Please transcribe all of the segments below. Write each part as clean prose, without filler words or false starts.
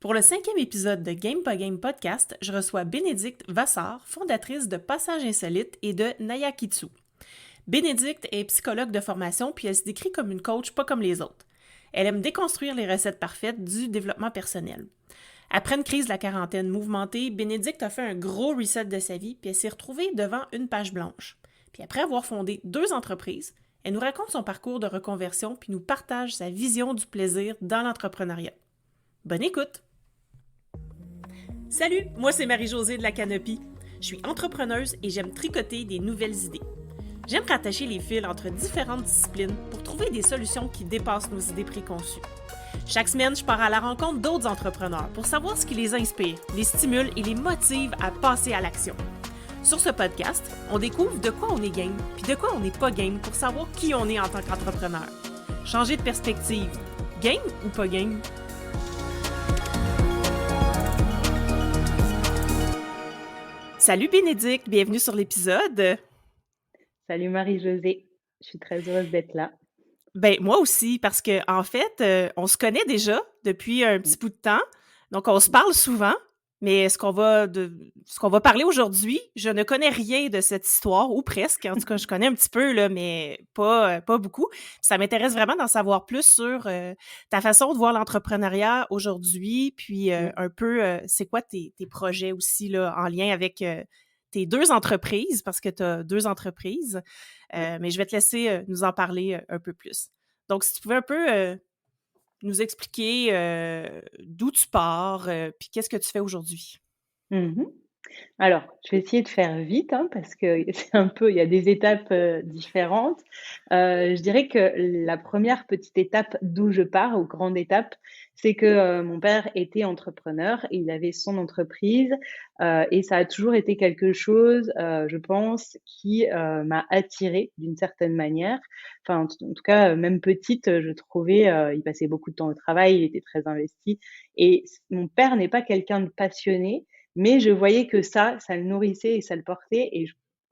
Pour le 5e épisode de Game pas Game podcast, je reçois Bénédicte Vassard, fondatrice de Passage Insolite et de Nayakitsu. Bénédicte est psychologue de formation puis elle se décrit comme une coach pas comme les autres. Elle aime déconstruire les recettes parfaites du développement personnel. Après une crise de la quarantaine mouvementée, Bénédicte a fait un gros reset de sa vie puis elle s'est retrouvée devant une page blanche. Puis après avoir fondé 2 entreprises, elle nous raconte son parcours de reconversion puis nous partage sa vision du plaisir dans l'entrepreneuriat. Bonne écoute! Salut, moi c'est Marie-Josée de la Canopie. Je suis entrepreneuse et j'aime tricoter des nouvelles idées. J'aime rattacher les fils entre différentes disciplines pour trouver des solutions qui dépassent nos idées préconçues. Chaque semaine, je pars à la rencontre d'autres entrepreneurs pour savoir ce qui les inspire, les stimule et les motive à passer à l'action. Sur ce podcast, on découvre de quoi on est game puis de quoi on n'est pas game pour savoir qui on est en tant qu'entrepreneur. Changer de perspective, game ou pas game? Salut Bénédicte, bienvenue sur l'épisode. Salut Marie-Josée, je suis très heureuse d'être là. Ben moi aussi, parce que en fait, on se connaît déjà depuis un petit bout de temps, donc on se parle souvent, mais ce qu'on va parler aujourd'hui, je ne connais rien de cette histoire, ou presque. En tout cas, je connais un petit peu, là, mais pas beaucoup. Ça m'intéresse vraiment d'en savoir plus sur ta façon de voir l'entrepreneuriat aujourd'hui, puis un peu, c'est quoi tes projets aussi là, en lien avec tes 2 entreprises, parce que tu as 2 entreprises. Mais je vais te laisser nous en parler un peu plus. Donc, si tu pouvais un peu nous expliquer d'où tu pars, puis qu'est-ce que tu fais aujourd'hui? Mhm. Alors, je vais essayer de faire vite parce que c'est un peu, il y a des étapes différentes. Je dirais que la première petite étape d'où je pars, ou grande étape, c'est que mon père était entrepreneur, et il avait son entreprise et ça a toujours été quelque chose, je pense, qui m'a attirée d'une certaine manière. Enfin, en tout cas, même petite, je trouvais, il passait beaucoup de temps au travail, il était très investi. Et mon père n'est pas quelqu'un de passionné, mais je voyais que ça le nourrissait et ça le portait.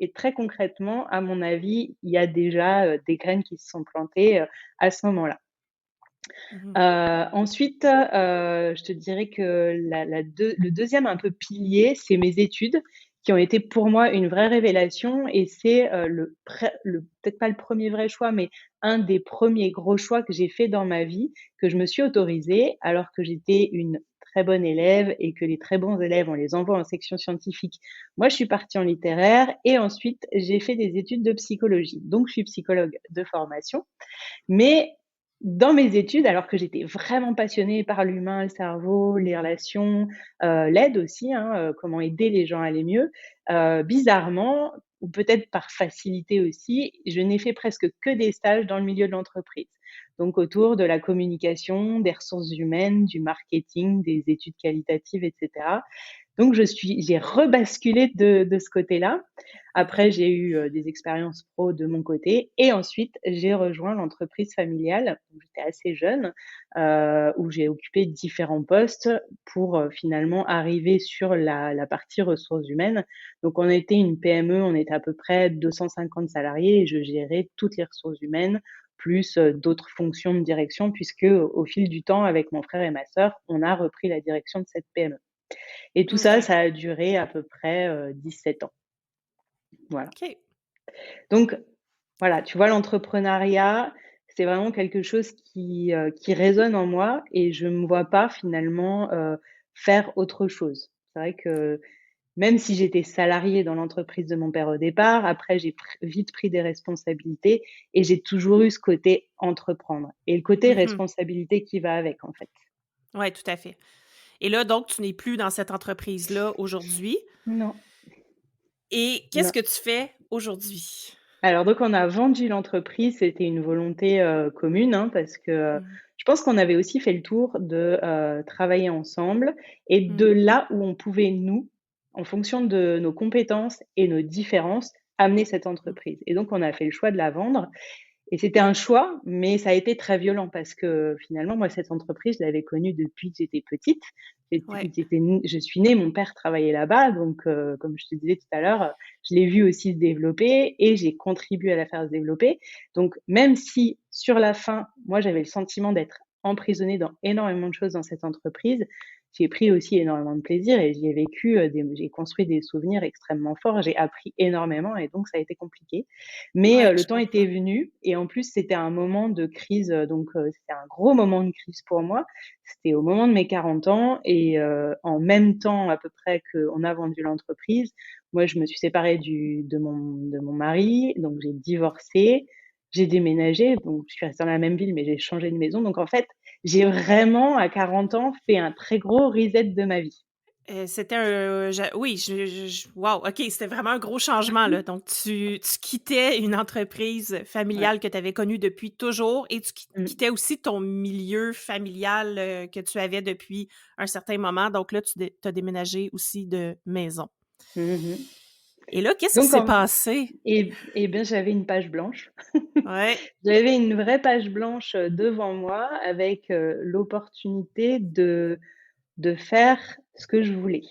Et très concrètement, à mon avis, il y a déjà des graines qui se sont plantées à ce moment-là. Mhm. Ensuite, je te dirais que le deuxième un peu pilier, c'est mes études qui ont été pour moi une vraie révélation, et c'est peut-être pas le premier vrai choix, mais un des premiers gros choix que j'ai fait dans ma vie, que je me suis autorisée alors que j'étais une très bonne élève et que les très bons élèves, on les envoie en section scientifique. Moi, je suis partie en littéraire et ensuite, j'ai fait des études de psychologie. Donc, je suis psychologue de formation. Mais dans mes études, alors que j'étais vraiment passionnée par l'humain, le cerveau, les relations, l'aide aussi, comment aider les gens à aller mieux, bizarrement, ou peut-être par facilité aussi, je n'ai fait presque que des stages dans le milieu de l'entreprise. Donc autour de la communication, des ressources humaines, du marketing, des études qualitatives, et cetera. Donc j'ai rebasculé de ce côté-là. Après, OK. j'ai eu des expériences pro de mon côté, et ensuite j'ai rejoint l'entreprise familiale où j'étais assez jeune, où j'ai occupé différents postes pour finalement arriver sur la partie ressources humaines. Donc on était une PME, on était à peu près 250 salariés et je gérais toutes les ressources humaines, plus d'autres fonctions de direction, puisque au fil du temps, avec mon frère et ma sœur, on a repris la direction de cette PME. Et tout ça, OK. ça a duré à peu près 17 ans. Voilà. OK. Donc, voilà, tu vois, l'entrepreneuriat, c'est vraiment quelque chose qui résonne en moi, et je me vois pas finalement faire autre chose. C'est vrai que même si j'étais salariée dans l'entreprise de mon père au départ, après j'ai vite pris des responsabilités, et j'ai toujours eu ce côté entreprendre et le côté Mhm. responsabilité qui va avec, en fait. Ouais, tout à fait. Et là, donc, tu n'es plus dans cette entreprise-là aujourd'hui. Non, Et qu'est-ce non. que tu fais aujourd'hui? Alors donc on a vendu l'entreprise, c'était une volonté, commune, parce que, Mhm. je pense qu'on avait aussi fait le tour de, travailler ensemble, et de Mhm. là où on pouvait nous, en fonction de nos compétences et nos différences, amener cette entreprise, et donc on a fait le choix de la vendre. Et c'était un choix, mais ça a été très violent parce que finalement, moi, cette entreprise, je l'avais connue depuis que j'étais petite. Ouais. Je suis née, mon père travaillait là-bas, donc comme je te disais tout à l'heure, je l'ai vu aussi se développer et j'ai contribué à la faire se développer. Donc même si sur la fin, moi, j'avais le sentiment d'être emprisonnée dans énormément de choses dans cette entreprise, J'y ai pris aussi énormément de plaisir et j'y ai vécu, j'ai construit des souvenirs extrêmement forts. J'ai appris énormément et donc ça a été compliqué. Mais Ouais, le je temps était comprends. venu et en plus, c'était un moment de crise, donc c'était un gros moment de crise pour moi. C'était au moment de mes 40 ans et en même temps à peu près qu'on a vendu l'entreprise, moi, je me suis séparée de mon mari, donc j'ai divorcé, j'ai déménagé, donc je suis restée dans la même ville, mais j'ai changé de maison. Donc en fait, j'ai vraiment, à 40 ans, fait un très gros reset de ma vie. C'était un oui, wow, OK, c'était vraiment un gros changement, là. Donc tu quittais une entreprise Ouais. familiale que tu avais connue depuis toujours et tu Mmh. quittais aussi ton milieu familial, que tu avais depuis un certain moment. Donc là, tu as déménagé aussi de maison. Mmh mh. Et là, qu'est-ce qui Donc s'est en passé? et bien, j'avais une page blanche. Ouais. J'avais une vraie page blanche, devant moi avec, l'opportunité de faire ce que je voulais.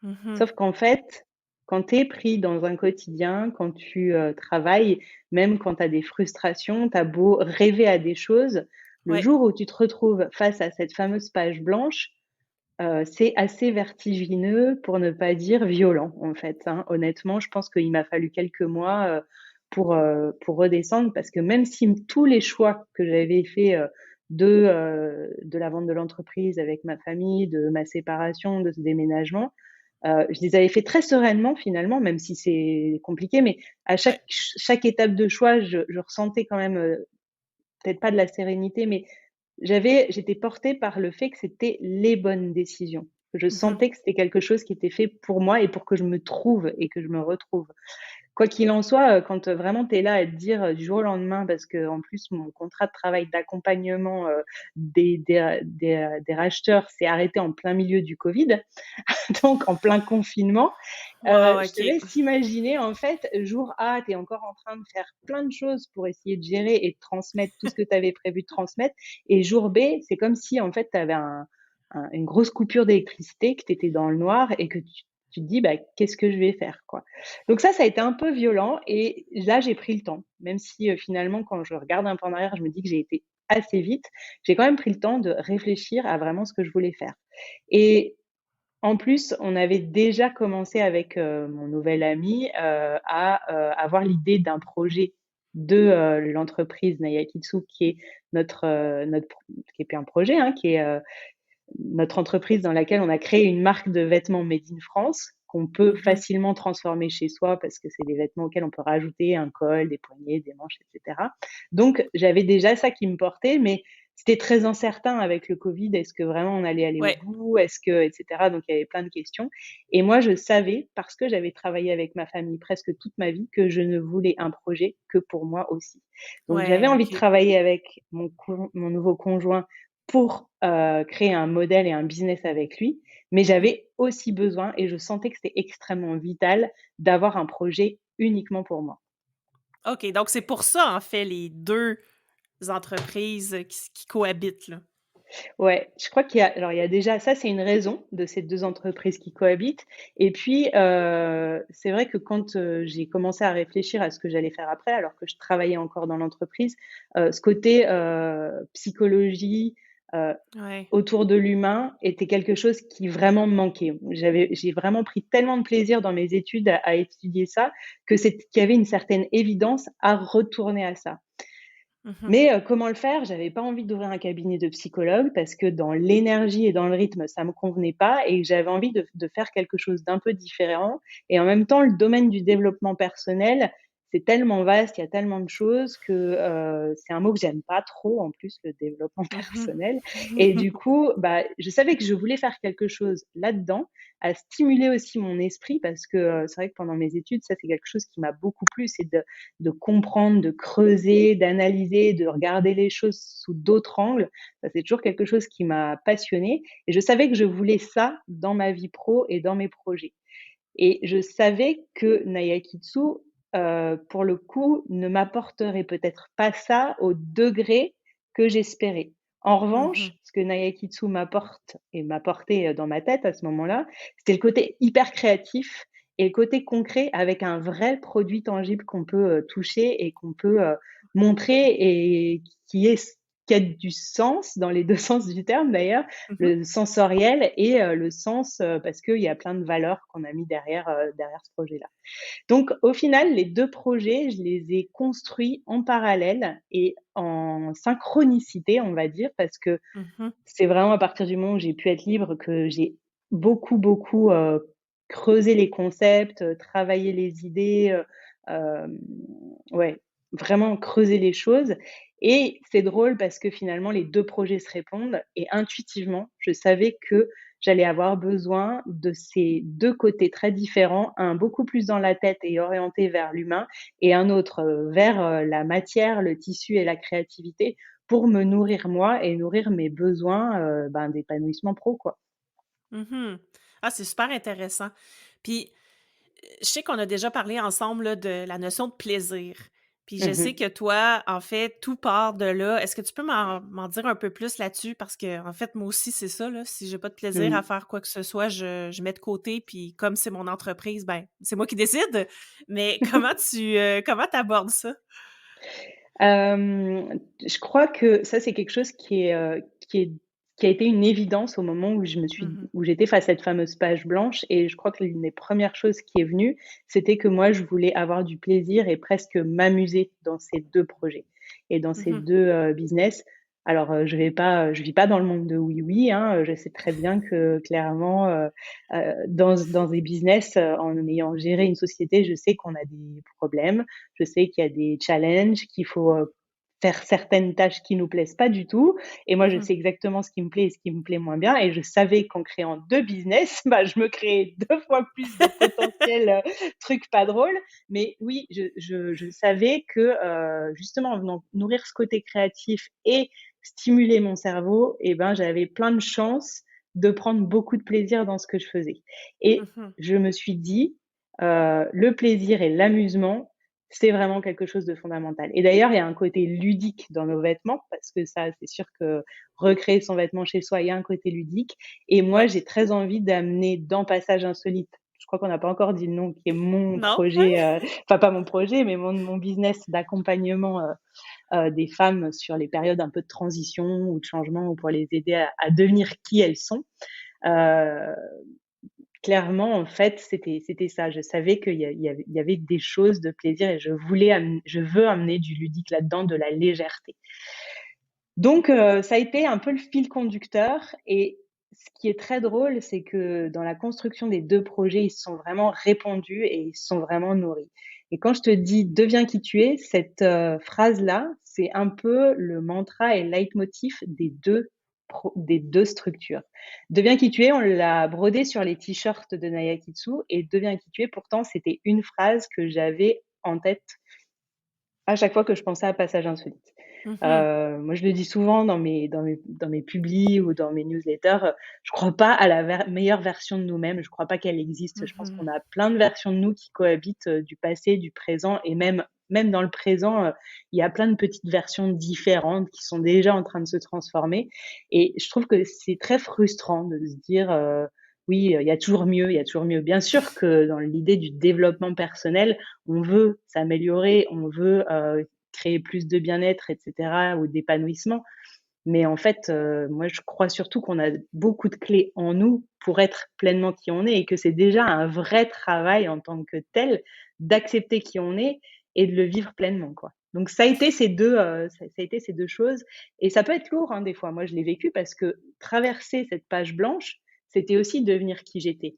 Mmh. Sauf qu'en fait, quand tu es pris dans un quotidien, quand tu, travailles, même quand tu as des frustrations, tu as beau rêver à des choses, le Ouais. jour où tu te retrouves face à cette fameuse page blanche, c'est assez vertigineux pour ne pas dire violent, en fait, hein. Honnêtement, je pense qu'il m'a fallu quelques mois, pour redescendre parce que même si tous les choix que j'avais faits, de la vente de l'entreprise avec ma famille, de ma séparation, de ce déménagement, je les avais fait très sereinement finalement, même si c'est compliqué, mais à Ouais. chaque étape de choix, je ressentais quand même, peut-être pas de la sérénité, mais j'étais portée par le fait que c'était les bonnes décisions. Je Mmh. sentais que c'était quelque chose qui était fait pour moi et pour que je me trouve et que je me retrouve. Quoi qu'il en soit, quand, vraiment tu es là à te dire, du jour au lendemain parce qu'en plus mon contrat de travail d'accompagnement, des racheteurs s'est arrêté en plein milieu du covid, donc en plein confinement. Wow, Je te OK. laisse imaginer, en fait, jour A, tu es encore en train de faire plein de choses pour essayer de gérer et de transmettre tout ce que tu avais prévu de transmettre et jour B, c'est comme si, en fait, tu avais une grosse coupure d'électricité, que tu étais dans le noir et que tu te dis: «Bah, qu'est-ce que je vais faire, quoi?» Donc ça a été un peu violent et là, j'ai pris le temps. Même si, finalement, quand je regarde un peu en arrière, je me dis que j'ai été assez vite, j'ai quand même pris le temps de réfléchir à vraiment ce que je voulais faire et en plus, on avait déjà commencé avec, mon nouvel ami, à, avoir l'idée d'un projet de, l'entreprise Nayakitsu qui est notre qui est plus un projet, hein, qui est, notre entreprise dans laquelle on a créé une marque de vêtements made in France, qu'on peut Mmh. facilement transformer chez soi parce que c'est des vêtements auxquels on peut rajouter un col, des poignets, des manches et cetera. Donc j'avais déjà ça qui me portait, mais c'était très incertain avec le covid. Est-ce que vraiment on allait aller au Ouais. bout? Est-ce que et cetera? Donc il y avait plein de questions et moi je savais, parce que j'avais travaillé avec ma famille presque toute ma vie, que je ne voulais un projet que pour moi aussi. Donc j'avais Ouais, envie de OK. travailler avec mon nouveau conjoint pour, créer un modèle et un business avec lui, mais Mmh. j'avais aussi besoin et je sentais que c'était extrêmement vital d'avoir un projet uniquement pour moi. OK, donc c'est pour ça, en fait, les 2 entreprises, qui cohabitent, là. Ouais, je crois il y a déjà ça, c'est une raison de ces 2 entreprises qui cohabitent et puis, c'est vrai que quand, j'ai commencé à réfléchir à ce que j'allais faire après, alors que je travaillais encore dans l'entreprise, ce côté, psychologie, heu, Ouais. autour de l'humain était quelque chose qui vraiment me manquait. J'ai vraiment pris tellement de plaisir dans mes études à étudier ça, qu'il y avait une certaine évidence à retourner à ça. Mmh. Mais comment le faire? J'avais pas envie d'ouvrir un cabinet de psychologue parce que dans l'énergie et dans le rythme, ça me convenait pas et j'avais envie de faire quelque chose d'un peu différent et en même temps, le domaine du développement personnel, c'est tellement vaste, il y a tellement de choses que, c'est un mot que j'aime pas trop en plus, le développement Mmh personnel et mh. du coup, bah, je savais que je voulais faire quelque chose là-dedans, à stimuler aussi mon esprit parce que, c'est vrai que pendant mes études, ça, c'est quelque chose qui m'a beaucoup plu, c'est de comprendre, de creuser, d'analyser, de regarder les choses sous d'autres angles. Ça, c'est toujours quelque chose qui m'a passionnée et je savais que je voulais ça dans ma vie pro et dans mes projets. Et je savais que Nayakitsu, pour le coup, ne m'apporterait peut-être pas ça au degré que j'espérais. En Mmh. revanche, ce que Nayakitsu m'apporte et m'apportait, dans ma tête à ce moment-là, c'était le côté hyper créatif et le côté concret avec un vrai produit tangible qu'on peut, toucher et qu'on peut, montrer et qui est quête du sens, dans les 2 sens du terme d'ailleurs, Mmh. le sensoriel et le sens, parce qu'il y a plein de valeurs qu'on a mis derrière ce projet-là. Donc au final, les 2 projets, je les ai construits en parallèle et en synchronicité, on va dire, parce que Mmh. c'est vraiment à partir du moment où j'ai pu être libre que j'ai beaucoup, creusé les concepts, travaillé les idées, ouais, vraiment creuser les choses et c'est drôle parce que finalement les 2 projets se répondent et intuitivement, je savais que j'allais avoir besoin de ces 2 côtés très différents, un beaucoup plus dans la tête et orienté vers l'humain et un autre, vers, la matière, le tissu et la créativité pour me nourrir moi et nourrir mes besoins, d'épanouissement pro, quoi. Mmh. Ah, c'est super intéressant. Puis, je sais qu'on a déjà parlé ensemble là, de la notion de plaisir. Puis je sais Mmh. que toi, en fait, tout part de là. Est-ce que tu peux m'en dire un peu plus là-dessus? Parce que en fait, moi aussi, c'est ça, là. Si j'ai pas de plaisir Mmh. à faire quoi que ce soit, je mets de côté. Puis comme c'est mon entreprise, ben, c'est moi qui décide. Mais comment t'abordes ça? Je crois que ça, c'est quelque chose qui a été une évidence au moment Mhm, où j'étais face à cette fameuse page blanche et je crois que l'une des premières choses qui est venue, c'était que moi, je voulais avoir du plaisir et presque m'amuser dans ces 2 projets et dans ces mhm, 2 business. Alors, je vis pas dans le monde de oui, oui, hein, je sais très bien que clairement, dans des business, en ayant géré une société, je sais qu'on a des problèmes, je sais qu'il y a des challenges, qu'il faut, faire certaines tâches qui nous plaisent pas du tout et moi, je mhm, sais exactement ce qui me plaît et ce qui me plaît moins bien et je savais qu'en créant 2 business, bah, je me créais 2 fois plus de potentiels, trucs pas drôles. Mais oui, je savais que, justement, en venant nourrir ce côté créatif et stimuler mon cerveau et ben, j'avais plein de chances de prendre beaucoup de plaisir dans ce que je faisais et mhm, je me suis dit, le plaisir et l'amusement, c'est vraiment quelque chose de fondamental et d'ailleurs, il y a un côté ludique dans nos vêtements parce que ça, c'est sûr que recréer son vêtement chez soi, il y a un côté ludique et moi, ouais. j'ai très envie d'amener dans Passage Insolite, je crois qu'on n'a pas encore dit le nom, qui est mon Non? Ouais. projet, enfin pas mon projet, mais mon business d'accompagnement, des femmes sur les périodes un peu de transition ou de changement ou pour les aider à devenir qui elles sont. Heu, Clairement, en fait, c'était ça. Je savais qu'il y avait des choses de plaisir et je veux amener du ludique là-dedans, de la légèreté. Donc ça a été un peu le fil conducteur et ce qui est très drôle, c'est que dans la construction des 2 projets, ils se sont vraiment répondus et ils se sont vraiment nourris. Et quand je te dis: «Deviens qui tu es», cette, phrase-là, c'est un peu le mantra et le leitmotiv des 2 structures. «Deviens qui tu es», on l'a brodé sur les t-shirts de Naya Kitsu et «Deviens qui tu es», pourtant, c'était une phrase que j'avais en tête à chaque fois que je pensais à Passage Insolite. Mhm, Moi, je le dis souvent dans mes publis ou dans mes newsletters, je crois pas à la meilleure version de nous-mêmes, je crois pas qu'elle existe. Je pense qu'on mhm, a plein de versions de nous qui cohabitent, du passé, du présent et même dans le présent, il y a plein de petites versions différentes qui sont déjà en train de se transformer et je trouve que c'est très frustrant de se dire, «Oui, il y a toujours mieux, il y a toujours mieux». Bien sûr que dans l'idée du développement personnel, on veut s'améliorer, on veut, créer plus de bien-être et cetera ou d'épanouissement. Mais en fait, moi je crois surtout qu'on a beaucoup de clés en nous pour être pleinement qui on est et que c'est déjà un vrai travail en tant que tel d'accepter qui on est et de le vivre pleinement, quoi. Donc ça a été ces 2 choses et ça peut être lourd, hein, des fois. Moi je l'ai vécu parce que traverser cette page blanche, c'était aussi devenir qui j'étais.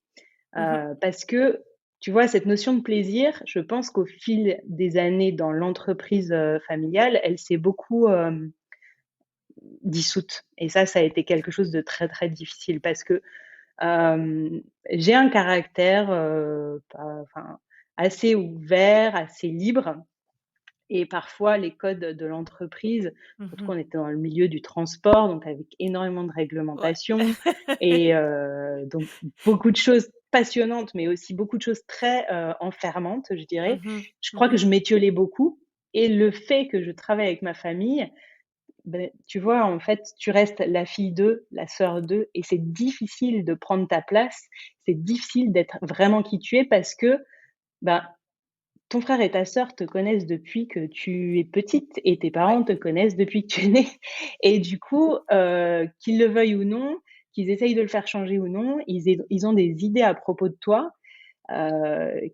mhm. Parce que, tu vois, cette notion de plaisir, je pense qu'au fil des années dans l'entreprise, familiale, elle s'est beaucoup, dissoute et ça a été quelque chose de très, très difficile parce que, j'ai un caractère, pas enfin, assez ouvert, assez libre et parfois les codes de l'entreprise, surtout Mhm. qu'on était dans le milieu du transport, donc avec énormément de Ouais. réglementations et donc beaucoup de choses passionnantes, mais aussi beaucoup de choses très, enfermantes, je dirais. Mhm, Je crois que mhm, je m'étiolais beaucoup et le fait que je travaille avec ma famille, beh, tu vois, en fait, tu restes la fille d'eux, la sœur d'eux et c'est difficile de prendre ta place. C'est difficile d'être vraiment qui tu es parce que, ben, ton frère et ta sœur te connaissent depuis que tu es petite et tes Ouais. parents te connaissent depuis que tu es née et du coup, qu'ils le veuillent ou non, qu'ils essayent de le faire changer ou non, ils ont des idées à propos de toi, heu,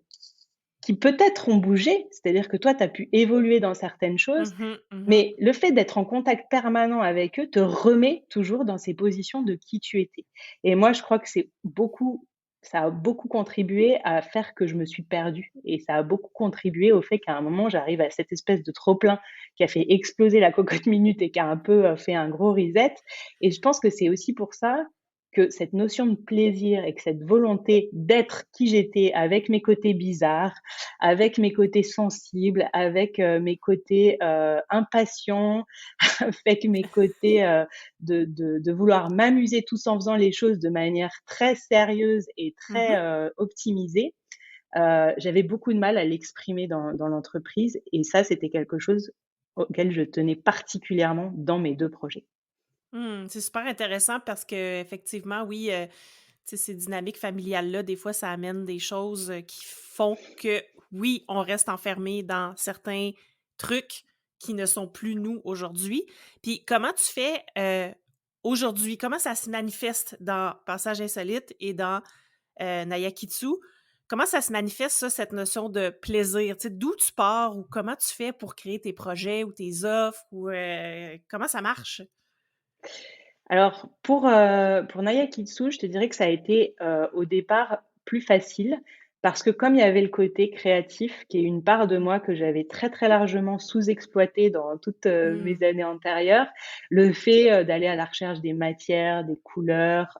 qui peut-être ont bougé. C'est-à-dire que toi, tu as pu évoluer dans certaines choses, Mmh mh. mais le fait d'être en contact permanent avec eux te remet toujours dans ces positions de qui tu étais et moi, je crois que ça a beaucoup contribué à faire que je me suis perdue et ça a beaucoup contribué au fait qu'à un moment, j'arrive à cette espèce de trop-plein qui a fait exploser la cocotte minute et qui a un peu, fait un gros reset et je pense que c'est aussi pour ça que cette notion de plaisir et que cette volonté d'être qui j'étais avec mes côtés bizarres, avec mes côtés sensibles, avec, mes côtés, impatients, avec mes côtés, de vouloir m'amuser tout en faisant les choses de manière très sérieuse et très, Mmh. optimisée, j'avais beaucoup de mal à l'exprimer dans l'entreprise et ça, c'était quelque chose auquel je tenais particulièrement dans mes 2 projets. C'est super intéressant parce qu'effectivement, oui, tu sais, ces dynamiques familiales-là, des fois, ça amène des choses, qui font que, oui, on reste enfermé dans certains trucs qui ne sont plus nous aujourd'hui. Puis comment tu fais, aujourd'hui? Comment ça se manifeste dans Passage insolite et dans, Nayakitsu? Comment ça se manifeste ça, cette notion de plaisir? Tu sais, d'où tu pars ou comment tu fais pour créer tes projets ou tes offres ou, comment ça marche? Alors pour Naya Kitsu, je te dirais que ça a été, au départ plus facile parce que comme il y avait le côté créatif qui est une part de Mmh. moi que j'avais très, très largement sous-exploitée dans toutes, Mmh. mes années antérieures, le fait, d'aller à la recherche des matières, des couleurs,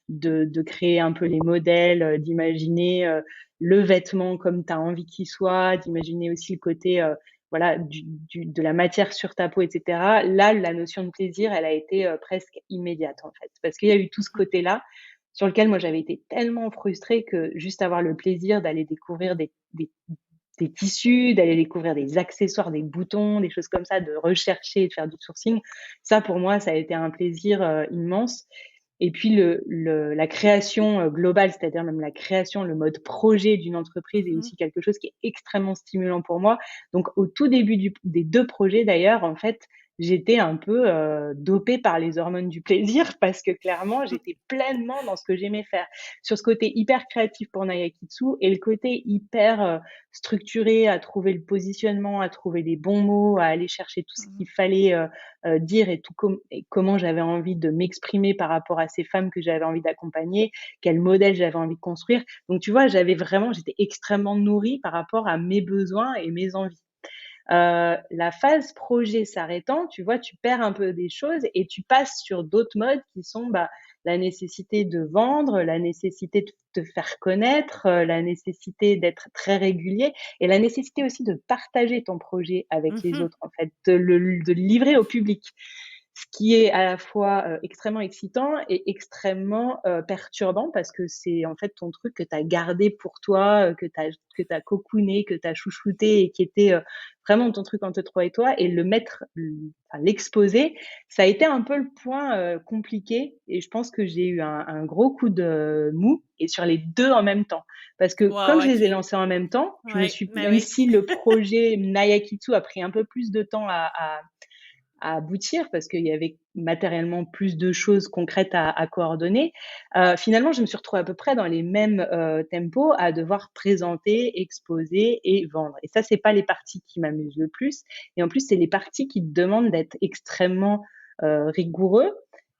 de créer un peu les modèles, d'imaginer, le vêtement comme tu as envie qu'il soit, d'imaginer aussi le côté, voilà, de la matière sur ta peau, et cetera. Là, la notion de plaisir, elle a été, presque immédiate, en fait. Parce qu'il y a eu tout ce Mmh. côté-là, sur lequel moi j'avais été tellement frustrée que juste avoir le plaisir d'aller découvrir des tissus, d'aller découvrir des accessoires, des boutons, des choses comme ça, de rechercher et de faire du sourcing, ça pour moi, ça a été un plaisir, immense et puis la création, globale, c'est-à-dire même la création, le mode projet d'une entreprise est Mmh. aussi quelque chose qui est extrêmement stimulant pour moi. Donc au tout début des 2 projets d'ailleurs, en fait, j'étais un peu, dopée par les hormones du plaisir parce que clairement, j'étais pleinement dans ce que j'aimais faire. Sur ce côté hyper créatif pour Nayakitsu et le côté hyper, structuré à trouver le positionnement, à trouver les bons mots, à aller chercher tout ce Mmh. qu'il fallait, dire et tout et comment j'avais envie de m'exprimer par rapport à ces femmes que j'avais envie d'accompagner, quel modèle j'avais envie de construire. Donc tu vois, j'étais extrêmement nourrie par rapport à mes besoins et mes envies. La phase projet s'arrêtant, tu vois, tu perds un peu des choses et tu passes sur d'autres modes qui sont, bah, la nécessité de vendre, la nécessité de te faire connaître, la nécessité d'être très régulier et la nécessité aussi de partager ton projet avec les Mmh. autres, en fait, de le livrer au public. Ce qui est à la fois, extrêmement excitant et extrêmement, perturbant parce que c'est, en fait, ton truc que tu as gardé pour toi, que tu as cocooné, que tu as chouchouté et qui était, vraiment ton truc entre toi et toi et l'exposer, ça a été un peu le point, compliqué et je pense que j'ai eu un gros coup de mou et sur les 2 en même temps. Parce que comme Wow, je les ai OK. lancés en même temps, Ouais, ben même oui. si le projet Nayakitsu a pris un peu plus de temps à aboutir parce qu'il y avait matériellement plus de choses concrètes à coordonner. Finalement, je me suis retrouvée à peu près dans les mêmes, tempos à devoir présenter, exposer et vendre et ça, c'est pas les parties qui m'amusent le plus et en plus, c'est les parties qui te demandent d'être extrêmement, rigoureux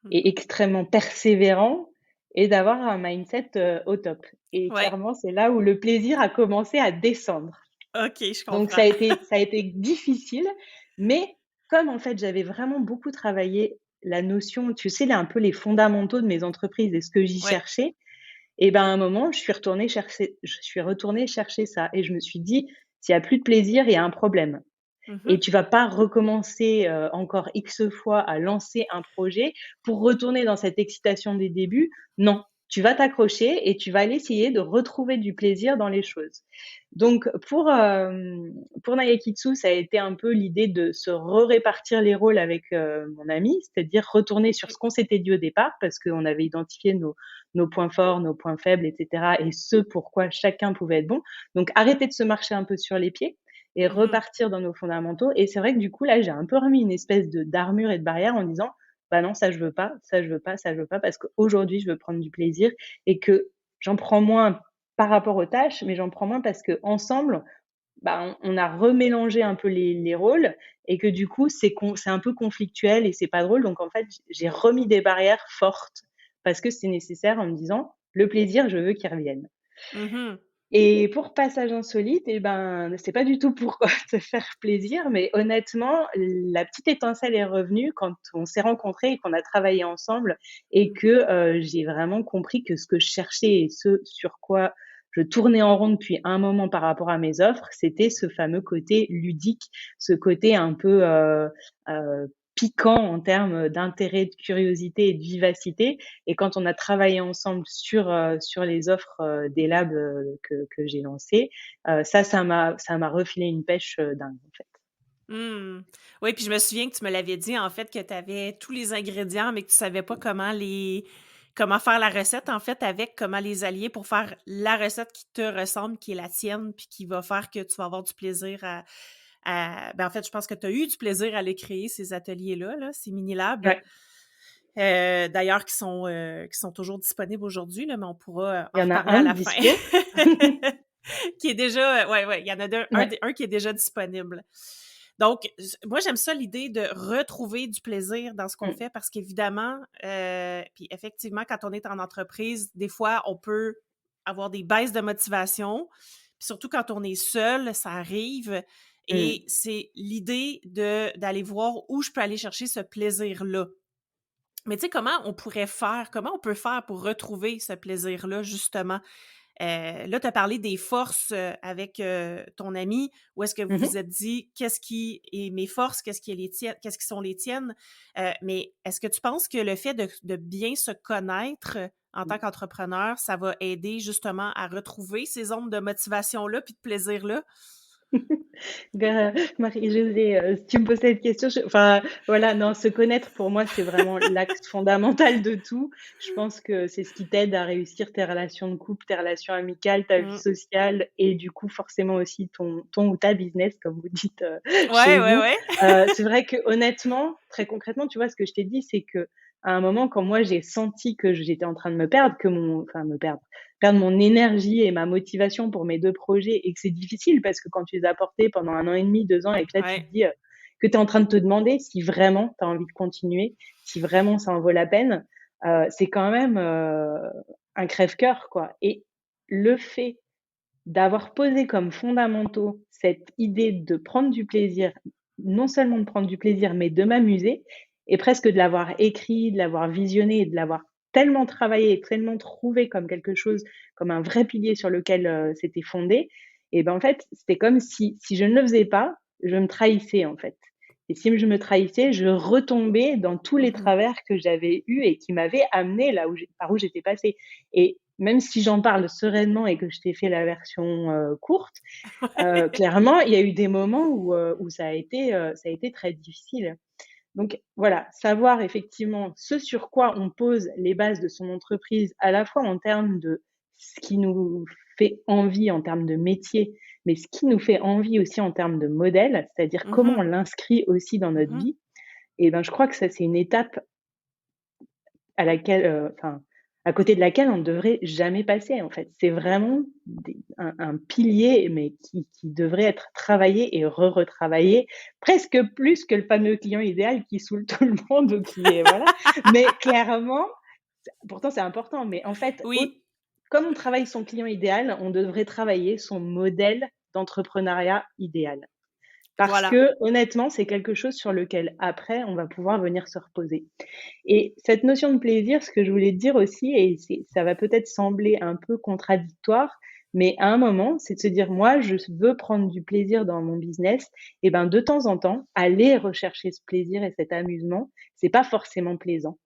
Mmh. et extrêmement persévérant et d'avoir un mindset, au top et Ouais, clairement, c'est là où le plaisir a commencé à descendre. OK, je Donc comprends. ça a été difficile, mais comme en fait, j'avais vraiment beaucoup travaillé la notion, tu sais, là, un peu les fondamentaux de mes entreprises et ce que j'y Ouais. cherchais et ben, à un moment, je suis retournée chercher ça et je me suis dit: «S'il y a plus de plaisir, il y a un problème et Mmh. tu vas pas recommencer, encore X fois à lancer un projet pour retourner dans cette excitation des débuts. Non, tu vas t'accrocher et tu vas aller essayer de retrouver du plaisir dans les choses. Donc pour Nagakitsu, ça a été un peu l'idée de se répartir les rôles avec mon ami, c'est-à-dire retourner sur ce qu'on s'était dit au départ, parce qu'on avait identifié nos points forts, nos points faibles, etc., et ce pourquoi chacun pouvait être bon. Donc arrêter de se marcher un peu sur les pieds et repartir dans nos fondamentaux. Et c'est vrai que du coup, là, j'ai un peu remis une espèce d'armure et de barrière en disant, bah non, ça je veux pas, ça je veux pas, ça je veux pas, parce qu'aujourd'hui, je veux prendre du plaisir et que j'en prends moins par rapport aux tâches, mais j'en prends moins parce que ensemble, bah, on a remélangé un peu les rôles et que du coup, c'est un peu conflictuel et c'est pas drôle. Donc en fait, j'ai remis des barrières fortes parce que c'est nécessaire en me disant, le plaisir, je veux qu'il revienne. Mhm. Et pour Passage insolite, eh ben, c'est pas du tout pour te faire plaisir, mais honnêtement, la petite étincelle est revenue quand on s'est rencontrés et qu'on a travaillé ensemble et que j'ai vraiment compris que ce que je cherchais et ce sur quoi je tournais en rond depuis un moment par rapport à mes offres, c'était ce fameux côté ludique, ce côté un peu piquant en termes d'intérêt, de curiosité et de vivacité. Et quand on a travaillé ensemble sur les offres des labs que j'ai lancées, ça m'a refilé une pêche dingue, en fait. Hmm. Oui, puis je me souviens que tu me l'avais dit, en fait, que tu avais tous les ingrédients, mais que tu savais pas comment faire la recette, en fait, avec comment les allier pour faire la recette qui te ressemble, qui est la tienne, puis qui va faire que tu vas avoir du plaisir ben, en fait, je pense que tu as eu du plaisir à les créer, ces ateliers-là, là, ces mini-labs. Ouais. D'ailleurs, qui sont toujours disponibles aujourd'hui, là, mais on pourra Il en y en a reparler un à de la fin. dispo. Qui est déjà, ouais, il y en a Ouais. un qui est déjà disponible. Donc, moi, j'aime ça, l'idée de retrouver du plaisir dans ce qu'on Mm. fait parce qu'évidemment, puis effectivement, quand on est en entreprise, des fois, on peut avoir des baisses de motivation. Puis surtout quand on est seul, ça arrive. Et Mm. c'est l'idée d'aller voir où je peux aller chercher ce plaisir-là. Mais tu sais, comment on peut faire pour retrouver ce plaisir-là, justement? Là, tu as parlé des forces avec ton ami. Où est-ce que vous vous Mhm. êtes dit, qu'est-ce qui est mes forces, qu'est-ce qui est les tiennes, qu'est-ce qui sont les tiennes? Mais est-ce que tu penses que le fait de bien se connaître en tant qu'entrepreneur, ça va aider justement à retrouver ces zones de motivation-là puis de plaisir-là? Marie-Josée, si tu me poses cette question, enfin, voilà, non, se connaître pour moi, c'est vraiment l'axe fondamental de tout. Je pense que c'est ce qui t'aide à réussir tes relations de couple, tes relations amicales, ta vie Mm. sociale et du coup, forcément aussi ton ou ta business, comme vous dites Ouais, chez ouais, vous. ouais. C'est vrai que honnêtement, très concrètement, tu vois, ce que je t'ai dit, c'est que à un moment, quand moi j'ai senti que j'étais en train de me perdre, enfin perdre mon énergie et ma motivation pour mes 2 projets et que c'est difficile parce que quand tu les as portés pendant 1 an et demi, 2 ans et que là tu te Ouais. dis, que tu es en train de te demander si vraiment tu as envie de continuer, si vraiment ça en vaut la peine, c'est quand même, un crève-cœur, quoi. Et le fait d'avoir posé comme fondamentaux cette idée de prendre du plaisir, non seulement de prendre du plaisir, mais de m'amuser et presque de l'avoir écrit, de l'avoir visionné et de l'avoir tellement travaillé et tellement trouvé comme quelque chose, comme un vrai pilier sur lequel, c'était fondé et ben, en fait, c'était comme si je ne le faisais pas, je me trahissais, en fait et si je me trahissais, je retombais dans tous les Mhm. travers que j'avais eus et qui m'avaient amenée là par où j'étais passée et même si j'en parle sereinement et que je t'ai fait la version courte, clairement, il y a eu des moments où ça a été très difficile. Donc voilà, savoir effectivement ce sur quoi on pose les bases de son entreprise, à la fois en termes de ce qui nous fait envie en termes de métier, mais ce qui nous fait envie aussi en termes de modèle, c'est-à-dire comment on Mhm. l'inscrit aussi dans notre Mhm. vie. Et ben, je crois que ça, c'est une étape à laquelle, enfin, à côté de laquelle on ne devrait jamais passer, en fait. C'est vraiment un pilier, mais qui devrait être travaillé et retravaillé, presque plus que le fameux client idéal qui saoule tout le monde ou qui est, voilà. Mais clairement, pourtant c'est important, mais en fait, Oui, comme on travaille son client idéal, on devrait travailler son modèle d'entrepreneuriat idéal. Parce voilà. que honnêtement, c'est quelque chose sur lequel après, on va pouvoir venir se reposer. Et cette notion de plaisir, ce que je voulais te dire aussi, et ça va peut-être sembler un peu contradictoire, mais à un moment, c'est de se dire, moi, je veux prendre du plaisir dans mon business, et ben de temps en temps, aller rechercher ce plaisir et cet amusement, c'est pas forcément plaisant.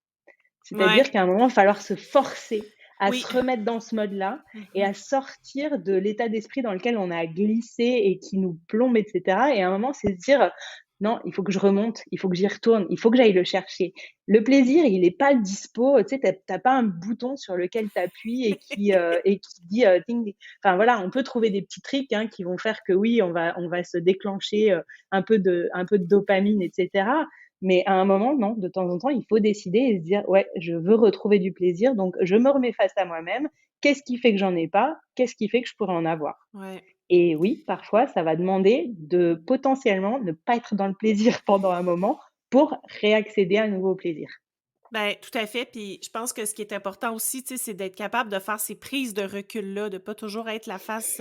Ouais. C'est-à-dire qu'à un moment, il va falloir se forcer à se Oui. remettre dans ce mode-là et Mmh. à sortir de l'état d'esprit dans lequel on a glissé et qui nous plombe, et cetera, et à un moment, c'est se dire: «Non, il faut que je remonte, il faut que j'y retourne, il faut que j'aille le chercher». Le plaisir, il est pas dispo, tu sais, tu as pas un bouton sur lequel tu appuies et qui dit, ding ding. Enfin voilà, on peut trouver des petits tricks, hein, qui vont faire que oui, on va se déclencher, un peu de dopamine, et cetera. Mais à un moment, non, de temps en temps, il faut décider et se dire: «Ouais, je veux retrouver du plaisir, donc je me remets face à moi-même. Qu'est-ce qui fait que j'en ai pas? Qu'est-ce qui fait que je pourrais en avoir?» Ouais. Et oui, parfois, ça va demander de potentiellement ne pas être dans le plaisir pendant un moment pour réaccéder à nouveau au plaisir. Ben, tout à fait, puis je pense que ce qui est important aussi, tu sais, c'est d'être capable de faire ces prises de recul-là, de pas toujours être la face,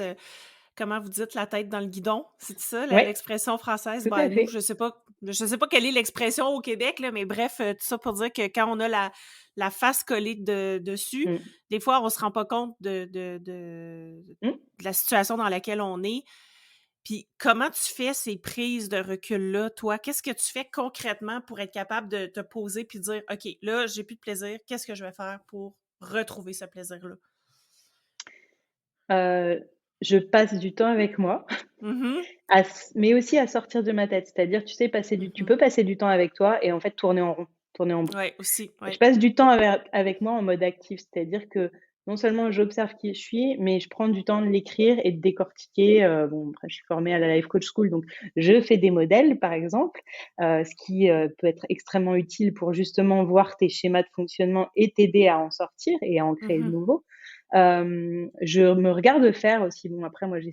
comment vous dites? La tête dans le guidon? C'est ça Ouais, l'expression française? tout Ben, à nous, fait. je sais pas quelle est l'expression au Québec, là, mais bref, tout ça pour dire que quand on a la face collée dessus, Mmh. des fois, on se rend pas compte Mmh. de la situation dans laquelle on est. Puis comment tu fais ces prises de recul-là, toi? Qu'est-ce que tu fais concrètement pour être capable de te poser puis dire: «OK, là, j'ai plus de plaisir. Qu'est-ce que je vais faire pour retrouver ce plaisir-là?» Heu, je passe du temps avec moi, Mmh. mais aussi à sortir de ma tête. C'est-à-dire, tu sais, tu Mmh. peux passer du temps avec toi et en fait tourner en rond, tourner en boucle. Ouais, aussi, Je ouais. passe du temps avec moi en mode actif, c'est-à-dire que non seulement j'observe qui je suis, mais je prends du temps de l'écrire et de décortiquer. Bon, après, je suis formée à la Life Coach School, donc je fais des modèles, par exemple, ce qui peut être extrêmement utile pour justement voir tes schémas de fonctionnement et t'aider à en sortir et à en créer de Mmh. nouveaux. Je me regarde faire aussi. Bon, après, moi, j'ai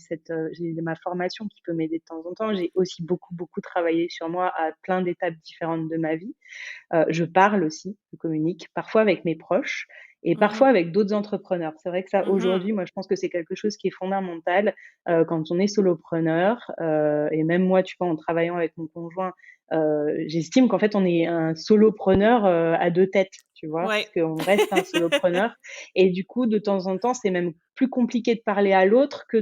ma formation qui peut m'aider de temps en temps. J'ai aussi beaucoup, beaucoup travaillé sur moi à plein d'étapes différentes de ma vie. Je parle aussi, je communique, parfois avec mes proches et Mmh. parfois avec d'autres entrepreneurs. C'est vrai que ça, Mmh. aujourd'hui, moi, je pense que c'est quelque chose qui est fondamental, quand on est solopreneur, et même moi, tu vois, en travaillant avec mon conjoint, j'estime qu'en fait, on est un solopreneur, à 2 têtes, tu vois? Parce Ouais. qu'on reste un solopreneur et du coup, de temps en temps, c'est même plus compliqué de parler à l'autre que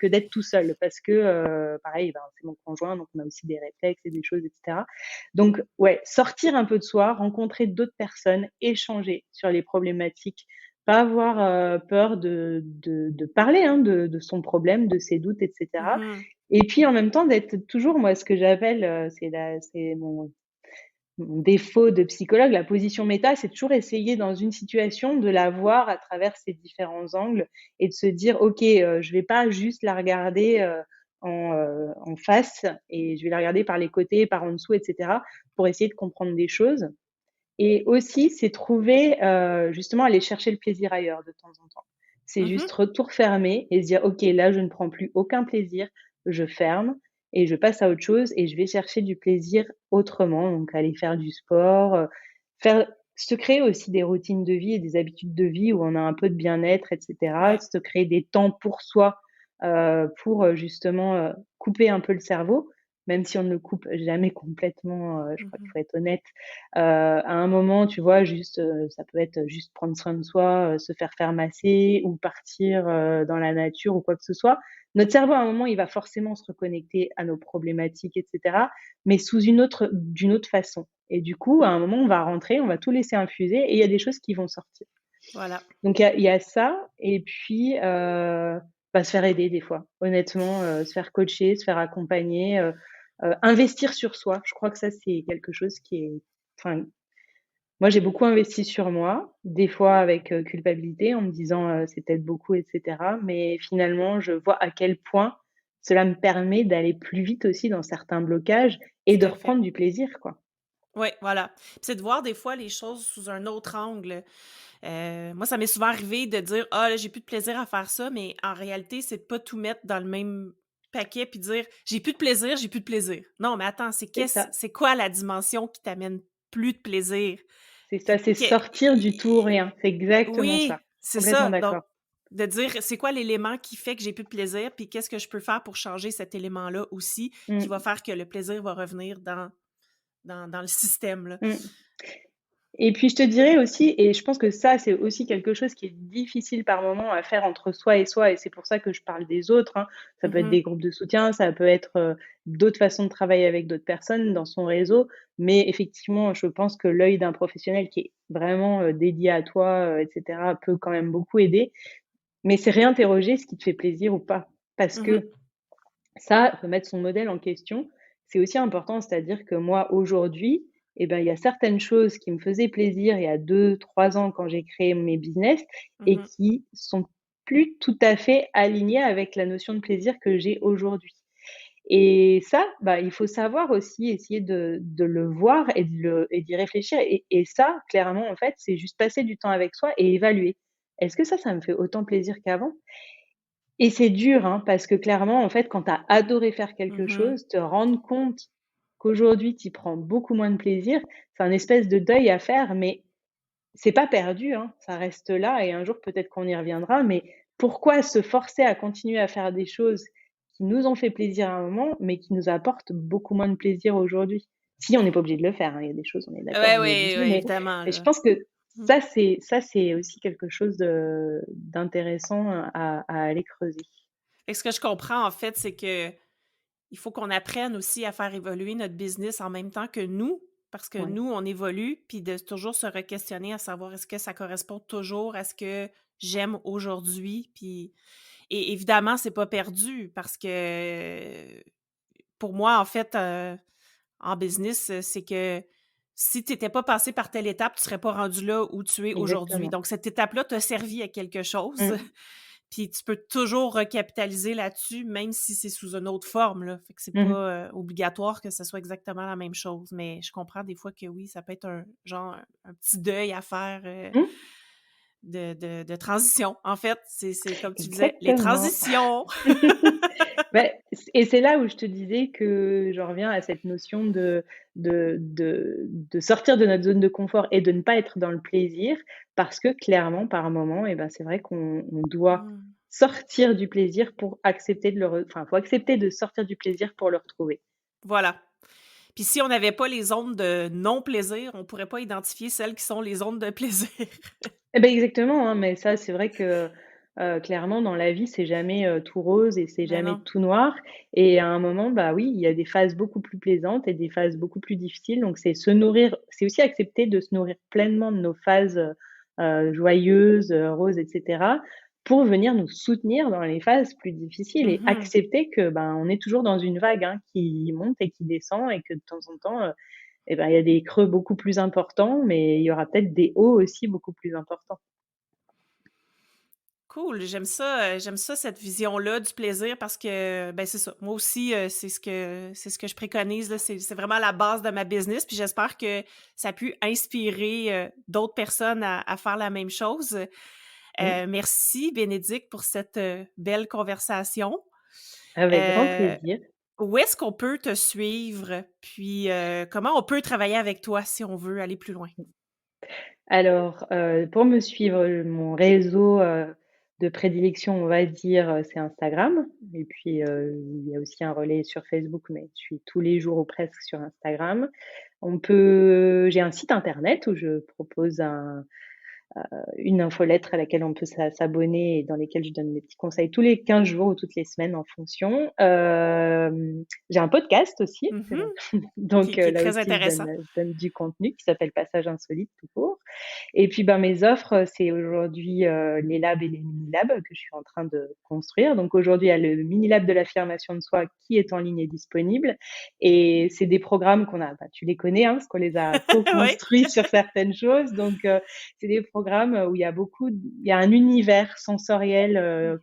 d'être tout seul parce que, pareil, ben, c'est mon conjoint, donc on a aussi des réflexes et des choses, et cetera. Donc ouais, sortir un peu de soi, rencontrer d'autres personnes, échanger sur les problématiques, pas avoir, peur de parler, hein, de son problème, de ses doutes, et cetera. Mmh. Et puis en même temps d'être toujours, moi, ce que j'appelle, c'est mon défaut de psychologue, la position méta, c'est toujours essayer dans une situation de la voir à travers ses différents angles et de se dire: «OK, je vais pas juste la regarder, en face et je vais la regarder par les côtés, par en dessous, et cetera», pour essayer de comprendre des choses. Et aussi, c'est trouver, justement aller chercher le plaisir ailleurs de temps en temps. C'est Mmh. juste retour fermé et se dire: «OK, là, je ne prends plus aucun plaisir, je ferme et je passe à autre chose et je vais chercher du plaisir autrement». Donc aller faire du sport, se créer aussi des routines de vie et des habitudes de vie où on a un peu de bien-être, et cetera. Ouais. Se créer des temps pour soi, pour, justement, couper un peu le cerveau, même si on ne le coupe jamais complètement, je crois qu'il Mmh. faut être honnête. À un moment, tu vois, juste, ça peut être juste prendre soin de soi, se faire masser ou partir, dans la nature ou quoi que ce soit. Notre cerveau, à un moment, il va forcément se reconnecter à nos problématiques, et cetera, mais d'une autre façon. Et du coup, à un moment, on va rentrer, on va tout laisser infuser et il y a des choses qui vont sortir. Voilà. Donc il y a ça et puis, bah, se faire aider des fois. Honnêtement, se faire coacher, se faire accompagner, investir sur soi. Je crois que ça, c'est quelque chose qui est enfin, moi, j'ai beaucoup investi sur moi, des fois avec, culpabilité en me disant, «C'est peut-être beaucoup», et cetera. Mais finalement, je vois à quel point cela me permet d'aller plus vite aussi dans certains blocages et Tout de à fait. reprendre du plaisir, quoi. Ouais, voilà. Puis c'est de voir des fois les choses sous un autre angle. Moi, ça m'est souvent arrivé de dire: «Ah là, j'ai plus de plaisir à faire ça», mais en réalité, c'est de pas tout mettre dans le même paquet puis dire: «J'ai plus de plaisir, j'ai plus de plaisir». Non, mais attends, C'est ça, c'est quoi la dimension qui t'amène plus de plaisir? c'est ça, c'est Que sortir du tout ou rien. C'est exactement oui, ça. c'est Complètement ça. Donc, d'accord. de dire: «C'est quoi l'élément qui fait que j'ai plus de plaisir? Puis qu'est-ce que je peux faire pour changer cet élément-là aussi, qui va Mmh, faire que le plaisir va revenir dans le système, là?» mmh. Et puis je te dirais aussi, et je pense que ça, c'est aussi quelque chose qui est difficile par moment à faire entre soi, et c'est pour ça que je parle des autres, hein. Ça peut être Mhm, des groupes de soutien, ça peut être d'autres façons de travailler avec d'autres personnes dans son réseau, mais effectivement, je pense que l'œil d'un professionnel qui est vraiment dédié à toi, etc., peut quand même beaucoup aider. Mais c'est réinterroger ce qui te fait plaisir ou pas, parce mhm, que ça, remettre son modèle en question, c'est aussi important. C'est-à-dire que moi, aujourd'hui, eh ben, il y a certaines choses qui me faisaient plaisir il y a 2, 3 ans quand j'ai créé mes business et mhm, qui sont plus tout à fait alignées avec la notion de plaisir que j'ai aujourd'hui. Et ça, bah, il faut savoir aussi essayer de le voir et d'y réfléchir. Et ça, clairement, en fait, c'est juste passer du temps avec soi et évaluer. Est-ce que ça me fait autant plaisir qu'avant? Et c'est dur, hein, parce que clairement, en fait, quand tu as adoré faire quelque mhm. chose, te rendre compte qu'aujourd'hui, tu y prends beaucoup moins de plaisir, c'est un espèce de deuil à faire, mais c'est pas perdu, hein, ça reste là et un jour peut-être qu'on y reviendra, mais pourquoi se forcer à continuer à faire des choses qui nous ont fait plaisir à un moment, mais qui nous apportent beaucoup moins de plaisir aujourd'hui? Si on n'est pas obligé de le faire, hein, il y a des choses, on est d'accord, Ouais, on est ouais, obligé, ouais, mais évidemment, je là. pense que Mhm. ça c'est aussi quelque chose d'intéressant à aller creuser. Fait que ce que je comprends, en fait, c'est que il faut qu'on apprenne aussi à faire évoluer notre business en même temps que nous, parce que Ouais. nous, on évolue, puis de toujours se re-questionner à savoir est-ce que ça correspond toujours à ce que j'aime aujourd'hui, puis et évidemment, c'est pas perdu parce que pour moi, en fait, en business, c'est que si tu étais pas passé par telle étape, tu serais pas rendu là où tu es aujourd'hui. Exactement. Donc cette étape-là t'a servi à quelque chose. Mmh. Puis tu peux toujours recapitaliser là-dessus, même si c'est sous une autre forme, là. Fait que c'est Mmh mh. pas, obligatoire que ce soit exactement la même chose, mais je comprends des fois que oui, ça peut être un genre, un petit deuil à faire, Mmh. de transition. En fait, c'est comme tu disais, les Exactement. transitions. Beh, et c'est là où je te disais que j'en reviens à cette notion de sortir de notre zone de confort et de ne pas être dans le plaisir parce que clairement, par moment et ben, c'est vrai qu'on doit Mmh. sortir du plaisir pour accepter de le re enfin, faut accepter de sortir du plaisir pour le retrouver. Voilà. Puis si on n'avait pas les zones de non-plaisir, on pourrait pas identifier celles qui sont les zones de plaisir. Eh beh, exactement, hein, mais ça, c'est vrai que, clairement dans la vie, c'est jamais, tout rose et c'est Mais jamais non. tout noir et à un moment, bah, oui, il y a des phases beaucoup plus plaisantes et des phases beaucoup plus difficiles donc c'est se nourrir c'est aussi accepter de se nourrir pleinement de nos phases, joyeuses, roses et cetera, pour venir nous soutenir dans les phases plus difficiles et Mmh. accepter que, ben, on est toujours dans une vague, hein, qui monte et qui descend et que de temps en temps, et ben, il y a des creux beaucoup plus importants, mais il y aura peut-être des hauts aussi beaucoup plus importants. Cool, j'aime ça cette vision-là du plaisir parce que, ben, c'est ça. Moi aussi, c'est ce que je préconise, là, c'est vraiment la base de ma business, puis j'espère que ça a pu inspirer, d'autres personnes à faire la même chose. Mmh. Merci Bénédicte pour cette, belle conversation. Avec grand Heu, plaisir. Où est-ce qu'on peut te suivre? Puis, comment on peut travailler avec toi si on veut aller plus loin? Alors, pour me suivre, mon réseau, de prédilection, on va dire, c'est Instagram et puis, il y a aussi un relais sur Facebook, mais je suis tous les jours ou presque sur Instagram. J'ai un site internet où je propose une infolettre à laquelle on peut s'abonner et dans lesquelles je donne des petits conseils tous les 15 jours ou toutes les semaines en fonction. J'ai un podcast aussi, Mmh. donc Qui est là très aussi intéressant. je donne du contenu qui s'appelle Passage insolite tout court. Et puis, ben, mes offres, c'est aujourd'hui, les labs et les mini labs que je suis en train de construire. Donc aujourd'hui, il y a le mini lab de l'affirmation de soi qui est en ligne et disponible et c'est des programmes qu'on a tu les connais, hein, parce qu'on les a Oui. co-construits sur certaines choses. Donc c'est des programmes, où il y a un univers sensoriel,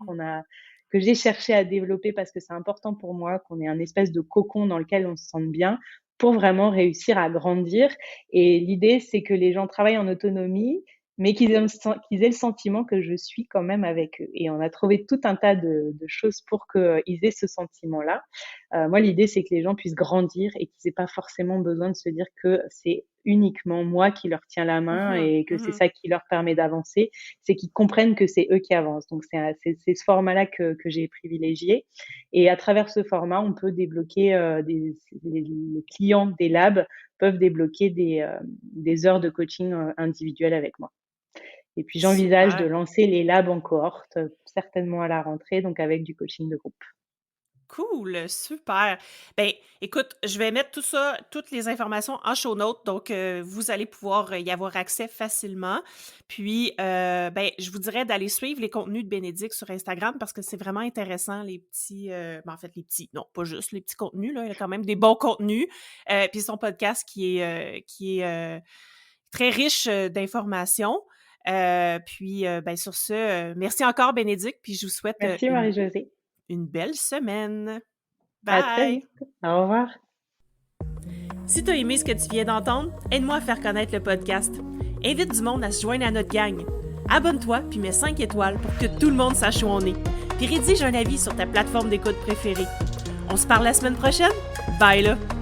Mmh. que j'ai cherché à développer parce que c'est important pour moi qu'on ait un espèce de cocon dans lequel on se sente bien pour vraiment réussir à grandir et l'idée, c'est que les gens travaillent en autonomie, mais qu'ils aient le sentiment que je suis quand même avec eux. Et on a trouvé tout un tas de choses pour qu'ils aient ce sentiment-là. Moi, l'idée, c'est que les gens puissent grandir et qu'ils aient pas forcément besoin de se dire que c'est uniquement moi qui leur tiens la main Mmh et que mh. c'est Mmh. ça qui leur permet d'avancer, c'est qu'ils comprennent que c'est eux qui avancent. Donc c'est ce format-là que j'ai privilégié et à travers ce format, on peut débloquer, les clients des labs peuvent débloquer des heures de coaching, individuel avec moi. Et puis j'envisage de Super. lancer les labs en cohorte, certainement à la rentrée, donc avec du coaching de groupe. Cool, super. Ben, écoute, je vais mettre tout ça, toutes les informations en show notes, donc vous allez pouvoir y avoir accès facilement. Puis, ben, je vous dirais d'aller suivre les contenus de Bénédicte sur Instagram parce que c'est vraiment intéressant, les petits, ben, en fait, les petits, non, pas juste les petits contenus, là, il y a quand même des bons contenus. Puis son podcast qui est très riche d'informations. Puis, ben, sur ce, merci encore, Bénédicte, puis je vous souhaite Merci Marie-Josée. une belle semaine. À très Bye! vite. Au revoir. Si tu as aimé ce que tu viens d'entendre, aide-moi à faire connaître le podcast. Invite du monde à se joindre à notre gang. Abonne-toi puis mets 5 étoiles pour que tout le monde sache où on est. Puis rédige un avis sur ta plateforme d'écoute préférée. On se parle la semaine prochaine? Bye là!